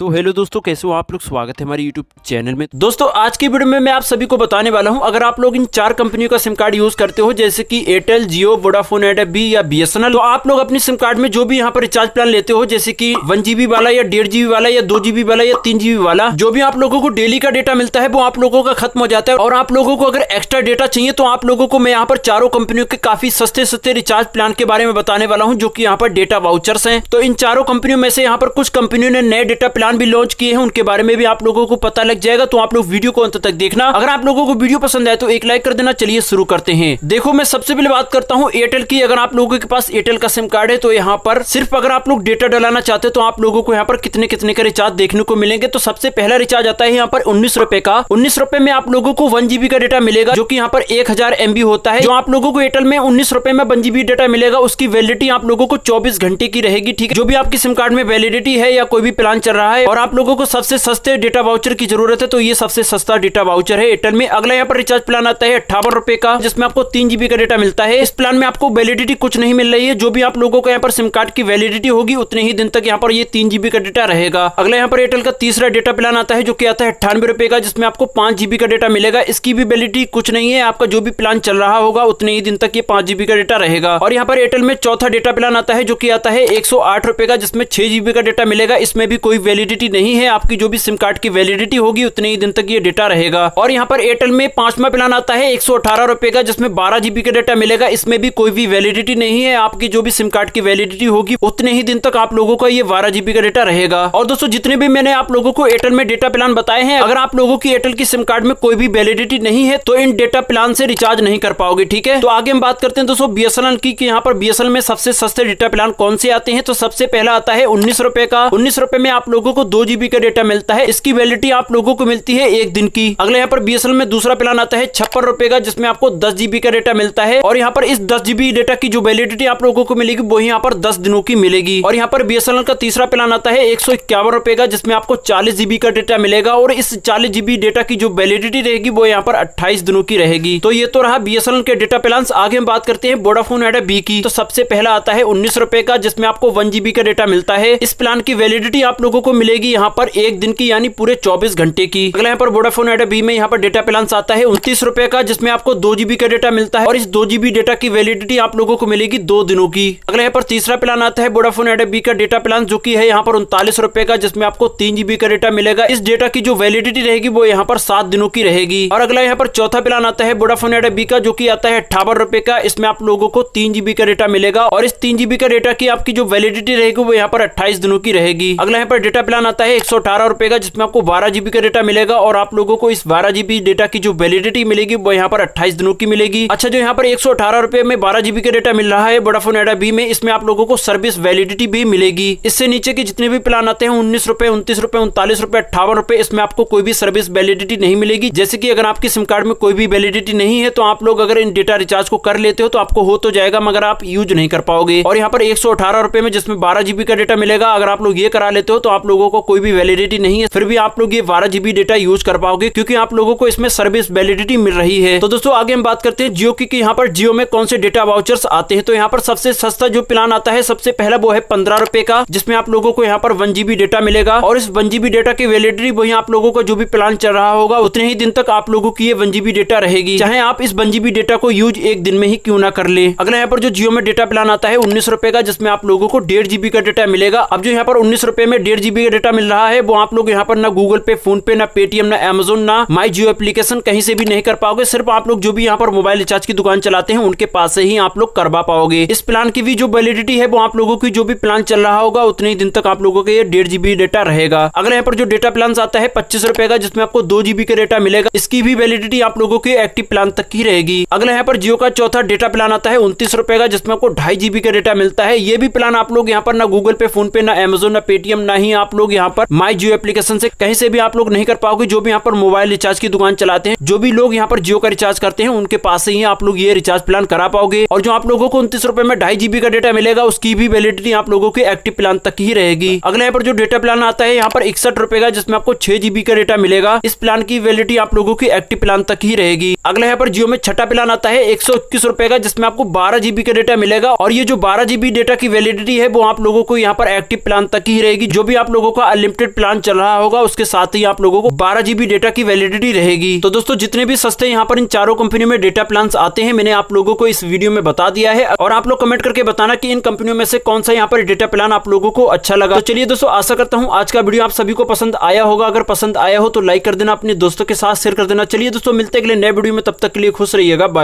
तो हेलो दोस्तों, कैसे हो आप लोग। स्वागत है हमारे यूट्यूब चैनल में। दोस्तों आज की वीडियो में मैं आप सभी को बताने वाला हूं, अगर आप लोग इन 4 कंपनियों का सिम कार्ड यूज करते हो जैसे कि एयरटेल, जियो, वोडाफोन आइडिया, बी या बीएसएनएल, तो आप लोग अपने सिम कार्ड में जो भी यहाँ पर रिचार्ज प्लान लेते हो जैसे कि 1 GB वाला या 1.5 GB वाला या 2 GB वाला या 3 GB वाला, जो भी आप लोगों को डेली का डेटा मिलता है वो आप लोगों का खत्म हो जाता है। और आप लोगों को अगर एक्स्ट्रा डेटा चाहिए तो आप लोगों को मैं यहाँ पर चारों कंपनियों के काफी सस्ते रिचार्ज प्लान के बारे में बताने वाला हूँ, जो कि यहाँ पर डेटा वाउचर्स हैं। तो इन चारों कंपनियों में से यहाँ पर कुछ कंपनियों ने नए डेटा प्लान भी लॉन्च किए हैं, उनके बारे में भी आप लोगों को पता लग जाएगा। तो आप लोग वीडियो को अंत तक देखना। अगर आप लोगों को वीडियो पसंद आए तो एक लाइक कर देना। चलिए शुरू करते हैं। देखो मैं सबसे पहले बात करता हूँ एयरटेल की। अगर आप लोगों के पास एयरटेल का सिम कार्ड है तो यहाँ पर सिर्फ अगर आप लोग डेटा डलाना चाहते हैं तो आप लोगों को यहाँ पर कितने कितने का रिचार्ज देखने को मिलेंगे। तो सबसे पहला रिचार्ज आता है यहाँ पर 19 रुपए का। 19 रुपए में आप लोगों को 1 GB का डेटा मिलेगा, जो कि यहाँ पर 1000 MB होता है। जो आप लोगों को एयरटेल में 19 रुपए में 1 GB डेटा मिलेगा, उसकी वैलिडिटी आप लोगों को 24 घंटे की रहेगी। ठीक है, जो भी आपके सिम कार्ड में वैलिडिटी है या कोई भी प्लान चल रहा है और आप लोगों को सबसे सस्ते डेटा वाउचर की जरूरत है तो ये सबसे सस्ता डेटा वाउचर है एयरटेल में। अगला यहाँ पर रिचार्ज प्लान आता है 58 रुपए का, जिसमें आपको 3 GB का डेटा मिलता है। इस प्लान में आपको वैलिडिटी कुछ नहीं मिल रही है, जो भी आप लोगों को यहाँ पर सिम कार्ड की वैलिडिटी होगी उतने ही दिन तक यहाँ पर ये 3 GB का डेटा रहेगा। अगला यहाँ पर एयरटेल का तीसरा डेटा प्लान आता है जो कि आता है 98 रुपए का, जिसमें आपको 5 GB का डेटा मिलेगा। इसकी भी वैलिडिटी कुछ नहीं है, आपका जो भी प्लान चल रहा होगा उतने ही दिन तक ये 5 GB का डेटा रहेगा। और यहाँ पर एयरटेल में चौथा डेटा प्लान आता है जो कि आता है 108 रुपए का, जिसमें 6 GB का डेटा मिलेगा। इसमें भी कोई वैलिडिटी नहीं है, आपकी जो भी सिम कार्ड की वैलिडिटी होगी उतने ही दिन तक ये डेटा रहेगा। और यहाँ पर एयरटेल में 5वां प्लान आता है 118 रुपए का, जिसमें 12 GB का डेटा मिलेगा। इसमें भी कोई भी वैलिडिटी नहीं है, आपकी जो भी सिम कार्ड की वैलिडिटी होगी उतने ही दिन तक आप लोगों का ये 12 GB का डेटा रहेगा। और दोस्तों जितने भी मैंने आप लोगों को एयरटेल में डेटा प्लान बताए हैं, अगर आप लोगों की एयरटेल की सिम कार्ड में कोई भी वैलिडिटी नहीं है तो इन डेटा प्लान से रिचार्ज नहीं कर पाओगे। ठीक है, तो आगे हम बात करते हैं दोस्तों बीएसएनएल की, यहाँ पर बीएसएनएल में सबसे सस्ते डेटा प्लान कौन से आते हैं। तो सबसे पहला आता है 19 रुपए का। 19 रुपए में आप लोगों को 2 GB का डेटा मिलता है। इसकी वैलिडिटी आप लोगों को मिलती है 1 दिन की। अगले यहाँ पर बीएसएनएल में दूसरा प्लान आता है 56 रुपए का, जिसमें आपको 10 GB का डेटा मिलता है। और यहाँ पर इस 10 GB डेटा की जो वैलिडिटी आप लोगों को मिलेगी वो यहाँ पर 10 दिनों की मिलेगी। और यहाँ पर बीएसएनएल का तीसरा प्लान आता है 151 रुपए का, जिसमें आपको 40 GB का डेटा मिलेगा। और इस 40 GB डेटा की जो वैलिडिटी रहेगी वो यहाँ पर 28 दिनों की रहेगी। तो ये तो रहा बीएसएनएल के डेटा प्लान। आगे हम बात करते हैं वोडाफोन आइडिया बी की। तो सबसे पहला आता है 19 रुपए का, जिसमें आपको 1 GB का डेटा मिलता है। इस प्लान की वैलिडिटी आप लोगों को मिलेगी यहाँ पर 1 दिन की, यानी पूरे 24 घंटे की। अगला यहाँ पर वोडाफोन आइडिया बी में यहाँ पर डेटा प्लान आता है 29 रुपए का, जिसमें आपको 2 GB का डेटा मिलता है। और इस 2 GB डेटा की वैलिडिटी आप लोगों को मिलेगी 2 दिनों की। अगला यहाँ पर तीसरा प्लान आता है वोडाफोन आइडिया बी का डेटा प्लान, जो कि है यहाँ पर 39 रुपए का, जिसमें आपको 3 GB का डेटा मिलेगा। इस डेटा की जो वैलिडिटी रहेगी वो यहाँ पर 7 दिनों की रहेगी। और अगला यहाँ पर चौथा प्लान आता है वोडाफोन आइडिया बी का, जो कि आता है 58 रुपए का। इसमें आप लोगों को 3 GB का डेटा मिलेगा। और इस 3 GB का डेटा की आपकी जो वैलिडिटी रहेगी वो यहाँ पर 28 दिनों की रहेगी। अगला यहाँ पर डेटा प्लान आता है 118 रुपए का, जिसमें आपको 12 GB का डेटा मिलेगा। और आप लोगों को इस 12 GB डेटा की जो वैलिडिटी मिलेगी वो यहाँ पर 28 दिनों की मिलेगी। अच्छा, जो यहाँ पर 118 रुपए में 12 GB का डेटा मिल रहा है वोडाफोन आइडिया बी में, इसमें आप लोगों को सर्विस वैलिडिटी भी मिलेगी। इससे नीचे के जितने भी प्लान आते हैं 19 रुपए, 29 रुपए, 39 रुपए, 58 रुपए, इसमें आपको कोई भी सर्विस वैलिडिटी नहीं मिलेगी। जैसे कि अगर आपकी सिम कार्ड में कोई भी वैलिडिटी नहीं है तो आप लोग अगर इन डेटा रिचार्ज को कर लेते हो तो आपको हो तो जाएगा, मगर आप यूज नहीं कर पाओगे। और यहाँ पर 118 रुपए में जिसमें 12 GB का डेटा मिलेगा, अगर आप लोग ये करा लेते हो तो आप लोगों को कोई भी वैलिडिटी नहीं है, फिर भी आप लोग ये 12 GB डेटा यूज कर पाओगे, क्योंकि आप लोगों को इसमें सर्विस वैलिडिटी मिल रही है। तो दोस्तों आगे हम बात करते हैं जियो की, यहाँ पर जियो में कौन से डेटा वाउचर्स आते हैं। तो यहाँ पर सबसे सस्ता जो प्लान आता है सबसे पहला वो है 15 रुपए का, जिसमें आप लोगों को यहाँ पर 1 GB डेटा मिलेगा। और इस 1 GB डेटा की वैलिडिटी वही आप लोगों को जो भी प्लान चल रहा होगा उतने ही दिन तक आप लोगों की ये 1 GB डेटा रहेगी, चाहे आप इस 1 GB डेटा को यूज 1 दिन में ही क्यों ना कर ले। अगला यहाँ पर जो जियो में डेटा प्लान आता है 19 रुपए का, जिसमें आप लोगों को 1.5 GB का डेटा मिलेगा। अब जो यहाँ पर 19 रुपए में 1.5 GB का डेटा मिल रहा है वो आप लोग यहाँ पर ना गूगल पे, फोन पे, ना पेटीएम, ना अमेजोन, ना माई जियो एप्लीकेशन कहीं से भी नहीं कर पाओगे। सिर्फ आप लोग जो भी यहाँ पर मोबाइल रिचार्ज की दुकान चलाते हैं उनके पास से ही आप लोग करवा पाओगे। इस प्लान की भी जो वैलिडिटी है वो आप लोगों की जो भी प्लान चल रहा होगा उतने ही दिन तक आप लोगों का ये 1.5 GB डेटा रहेगा। अगला यहाँ पर जो डेटा प्लान आता है 25 रुपए का, जिसमें आपको 2 GB का डेटा मिलेगा। इसकी भी वैलिडिटी आप लोगों के एक्टिव प्लान तक की रहेगी। अगला यहाँ पर जियो का चौथा डेटा प्लान आता है 29 रुपए का, जिसमें आपको 2.5 GB का डेटा मिलता है। ये भी प्लान आप लोग यहाँ पर ना गूगल पे, फोन पे, ना अमेजोन, ना पेटीएम, ना ही आप लोग यहाँ पर माई जियो एप्लीकेशन से कहीं से भी आप लोग नहीं कर पाओगे। जो भी यहाँ पर मोबाइल रिचार्ज की दुकान चलाते हैं, जो भी लोग यहाँ पर जियो का रिचार्ज करते हैं उनके पास से ही आप लोग ये रिचार्ज प्लान करा पाओगे। और जो आप लोगों को 29 रुपए में 2.5 GB का डेटा मिलेगा उसकी भी वैलिडिटी आप लोगों के एक्टिव प्लान तक ही रहेगी। अगला यहाँ पर जो डेटा प्लान आता है यहाँ पर 61 रुपए का, जिसमें आपको 6 GB का डेटा मिलेगा। इस प्लान की वैलिडिटी आप लोगों की एक्टिव प्लान तक ही रहेगी। अगला यहाँ पर जियो में छठा प्लान आता है 121 रुपए का, जिसमें आपको 12 GB का डेटा मिलेगा। और ये जो 12 GB डेटा की वैलिडिटी है वो आप लोगों को यहाँ पर एक्टिव प्लान तक ही रहेगी। जो भी आप लोगों लोगों का अनलिमिटेड प्लान चल रहा होगा, उसके साथ ही आप लोगों को 12 GB डेटा की वैलिडिटी रहेगी। तो दोस्तों जितने भी सस्ते यहाँ पर इन चारों कंपनियों में डेटा प्लान आते हैं मैंने आप लोगों को इस वीडियो में बता दिया है, और आप लोग कमेंट करके बताना कि इन कंपनियों में से कौन सा यहाँ पर डेटा प्लान आप लोगों को अच्छा लगा। तो चलिए दोस्तों, आशा करता हूँ आज का वीडियो आप सभी को पसंद आया होगा। अगर पसंद आया हो तो लाइक कर देना, अपने दोस्तों के साथ शेयर कर देना। चलिए दोस्तों, मिलते हैं अगले नए वीडियो में, तब तक के लिए खुश रहिएगा, बाय।